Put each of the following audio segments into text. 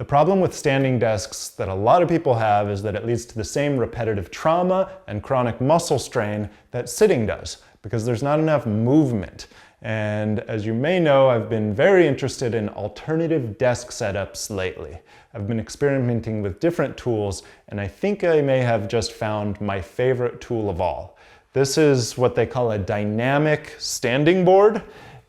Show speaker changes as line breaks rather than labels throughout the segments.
The problem with standing desks that a lot of people have is that it leads to the same repetitive trauma and chronic muscle strain that sitting does, because there's not enough movement. And as you may know, I've been very interested in alternative desk setups lately. I've been experimenting with different tools, and I think I may have just found my favorite tool of all. This is what they call a dynamic standing board,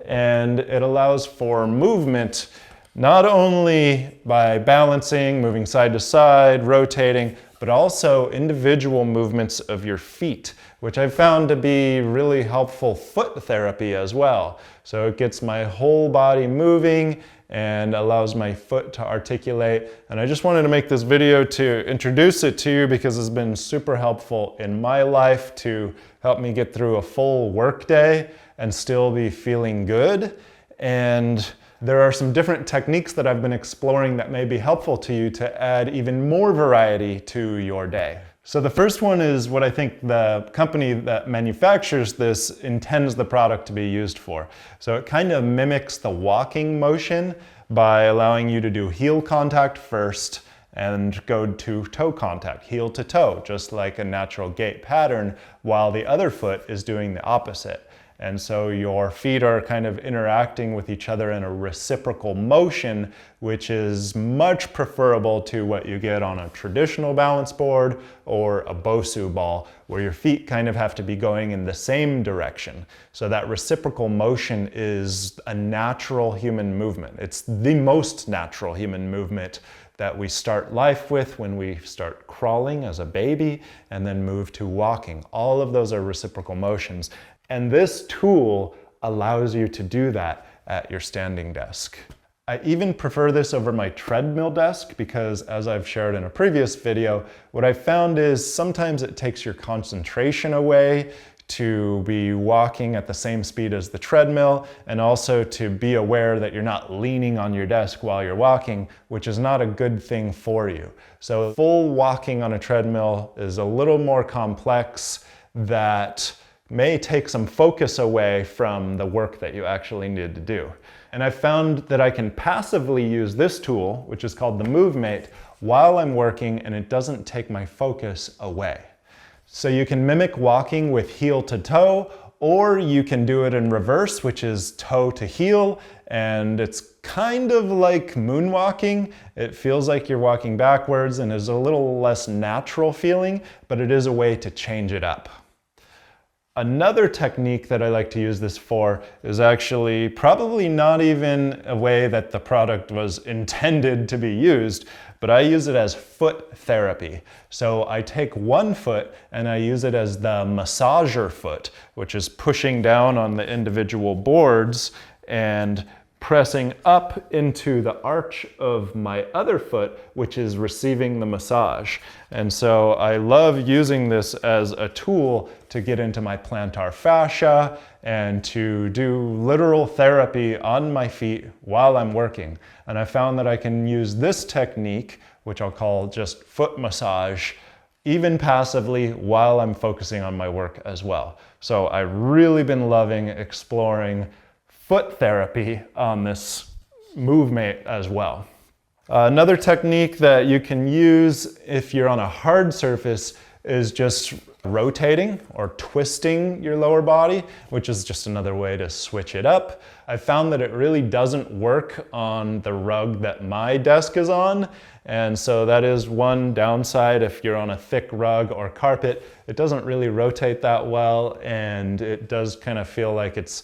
and it allows for movement not only by balancing, moving side to side, rotating, but also individual movements of your feet, which I've found to be really helpful foot therapy as well. So it gets my whole body moving and allows my foot to articulate. And I just wanted to make this video to introduce it to you because it's been super helpful in my life to help me get through a full workday and still be feeling good. And there are some different techniques that I've been exploring that may be helpful to you to add even more variety to your day. So the first one is what I think the company that manufactures this intends the product to be used for. So it kind of mimics the walking motion by allowing you to do heel contact first and go to toe contact, heel to toe, just like a natural gait pattern, while the other foot is doing the opposite. And so your feet are kind of interacting with each other in a reciprocal motion, which is much preferable to what you get on a traditional balance board or a Bosu ball, where your feet kind of have to be going in the same direction. So that reciprocal motion is a natural human movement. It's the most natural human movement that we start life with when we start crawling as a baby and then move to walking. All of those are reciprocal motions. And this tool allows you to do that at your standing desk. I even prefer this over my treadmill desk because, as I've shared in a previous video, what I've found is sometimes it takes your concentration away to be walking at the same speed as the treadmill, and also to be aware that you're not leaning on your desk while you're walking, which is not a good thing for you. So full walking on a treadmill is a little more complex, that may take some focus away from the work that you actually need to do. And I found that I can passively use this tool, which is called the Movemate, while I'm working, and it doesn't take my focus away. So you can mimic walking with heel to toe, or you can do it in reverse, which is toe to heel, and it's kind of like moonwalking. It feels like you're walking backwards and is a little less natural feeling, but it is a way to change it up. Another technique that I like to use this for is actually probably not even a way that the product was intended to be used, but I use it as foot therapy. So I take one foot and I use it as the massager foot, which is pushing down on the individual boards and pressing up into the arch of my other foot, which is receiving the massage. And so I love using this as a tool to get into my plantar fascia and to do literal therapy on my feet while I'm working. And I found that I can use this technique, which I'll call just foot massage, even passively while I'm focusing on my work as well. So I've really been loving exploring foot therapy on this Movemate as well. Another technique that you can use if you're on a hard surface is just rotating or twisting your lower body, which is just another way to switch it up. I found that it really doesn't work on the rug that my desk is on, and so that is one downside. If you're on a thick rug or carpet, it doesn't really rotate that well, and it does kind of feel like it's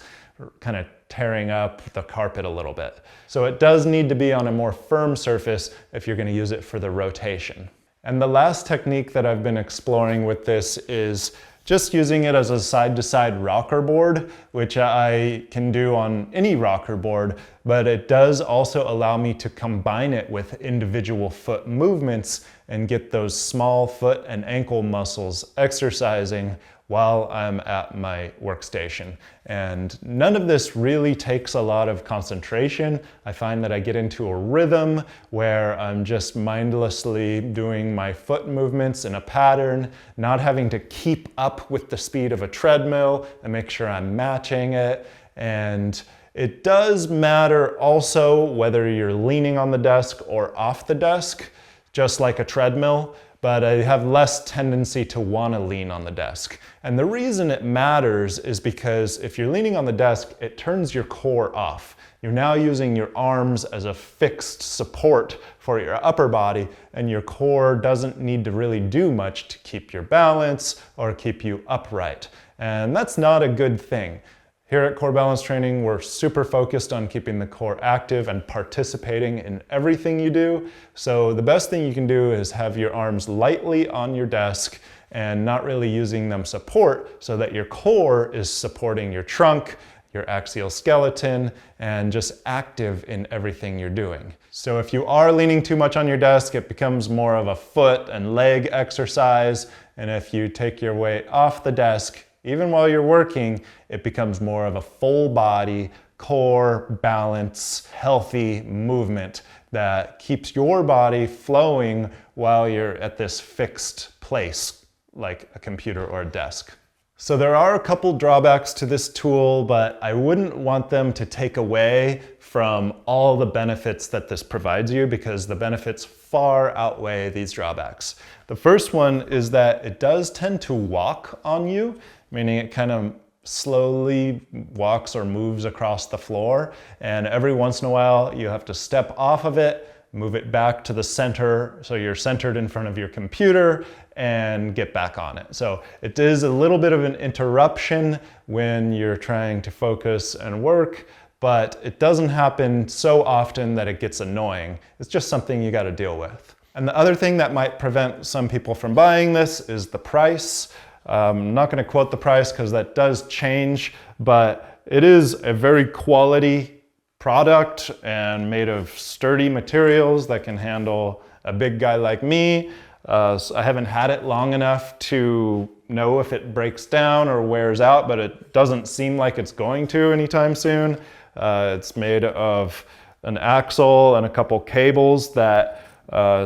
kind of tearing up the carpet a little bit. So it does need to be on a more firm surface if you're going to use it for the rotation. And the last technique that I've been exploring with this is just using it as a side-to-side rocker board, which I can do on any rocker board, but it does also allow me to combine it with individual foot movements and get those small foot and ankle muscles exercising while I'm at my workstation. And none of this really takes a lot of concentration. I find that I get into a rhythm where I'm just mindlessly doing my foot movements in a pattern, not having to keep up with the speed of a treadmill and make sure I'm matching it. And It does matter also whether you're leaning on the desk or off the desk, just like a treadmill, but I have less tendency to want to lean on the desk. And the reason it matters is because if you're leaning on the desk, it turns your core off. You're now using your arms as a fixed support for your upper body, and your core doesn't need to really do much to keep your balance or keep you upright. And that's not a good thing. Here at Core Balance Training, we're super focused on keeping the core active and participating in everything you do. So the best thing you can do is have your arms lightly on your desk and not really using them support, so that your core is supporting your trunk, your axial skeleton, and just active in everything you're doing. So if you are leaning too much on your desk, it becomes more of a foot and leg exercise. And if you take your weight off the desk, even while you're working, it becomes more of a full body, core, balance, healthy movement that keeps your body flowing while you're at this fixed place, like a computer or a desk. So there are a couple drawbacks to this tool, but I wouldn't want them to take away from all the benefits that this provides you, because the benefits far outweigh these drawbacks. The first one is that it does tend to walk on you, meaning it kind of slowly walks or moves across the floor, and every once in a while you have to step off of it, move it back to the center so you're centered in front of your computer, and get back on it. So it is a little bit of an interruption when you're trying to focus and work, but it doesn't happen so often that it gets annoying. It's just something you got to deal with. And the other thing that might prevent some people from buying this is the price. I'm not going to quote the price because that does change, but it is a very quality product and made of sturdy materials that can handle a big guy like me. So I haven't had it long enough to know if it breaks down or wears out, but it doesn't seem like it's going to anytime soon. It's made of an axle and a couple cables that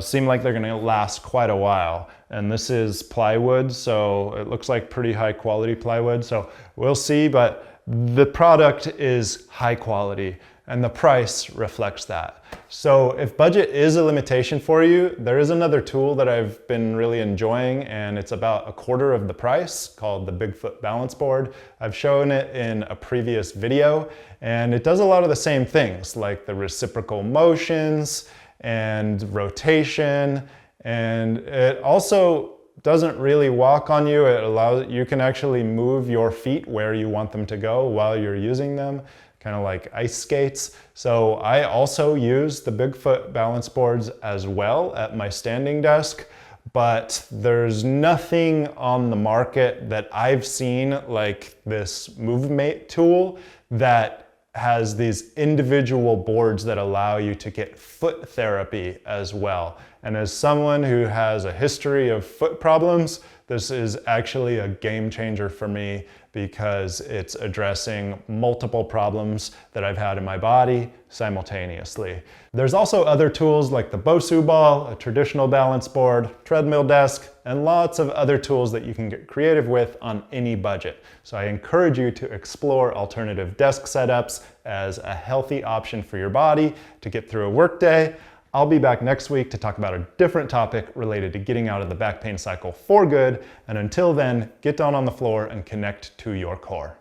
seem like they're going to last quite a while. And this is plywood, so it looks like pretty high quality plywood. So we'll see, but the product is high quality and the price reflects that. So if budget is a limitation for you, there is another tool that I've been really enjoying, and it's about a quarter of the price, called the Bigfoot Balance Board. I've shown it in a previous video, and it does a lot of the same things, like the reciprocal motions and rotation, and it also doesn't really walk on you. It allows, you can actually move your feet where you want them to go while you're using them, kind of like ice skates. So I also use the Bigfoot balance boards as well at my standing desk, but there's nothing on the market that I've seen like this Movemate tool that has these individual boards that allow you to get foot therapy as well. And as someone who has a history of foot problems, this is actually a game changer for me, because it's addressing multiple problems that I've had in my body simultaneously. There's also other tools like the Bosu ball, a traditional balance board, treadmill desk, and lots of other tools that you can get creative with on any budget. So I encourage you to explore alternative desk setups as a healthy option for your body to get through a workday. I'll be back next week to talk about a different topic related to getting out of the back pain cycle for good. And until then, get down on the floor and connect to your core.